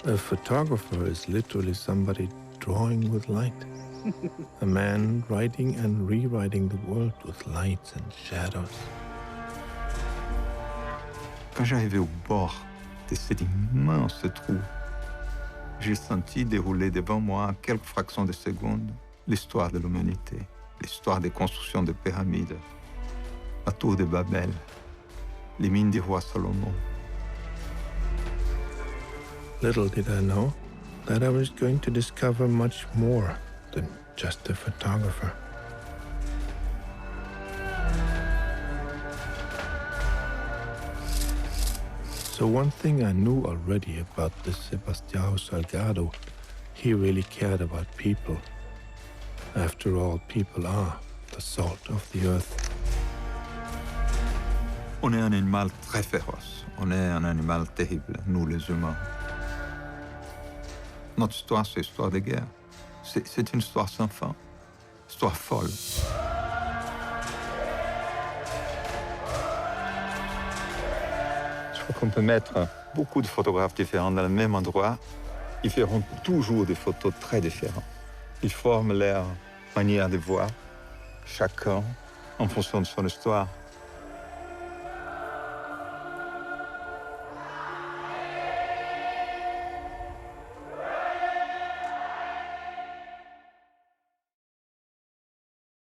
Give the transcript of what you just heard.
A photographer is literally somebody drawing with light. A man writing and rewriting the world with lights and shadows. Quand j'arrivais au bord de cet immense trou, j'ai senti dérouler devant moi, en quelques fractions de secondes, l'histoire de l'humanité, l'histoire des constructions de pyramides, la tour de Babel, les mines du roi Salomon. Little did I know that I was going to discover much more than just a photographer. So one thing I knew already about this Sebastiao Salgado, he really cared about people. After all, people are the salt of the earth. On est un animal très féroce. On est un animal terrible, nous les humains. Notre histoire, c'est l'histoire de guerre. C'est une histoire sans fin, histoire folle. Je crois qu'on peut mettre beaucoup de photographes différents dans le même endroit. Ils feront toujours des photos très différentes. Ils forment leur manière de voir, chacun en fonction de son histoire.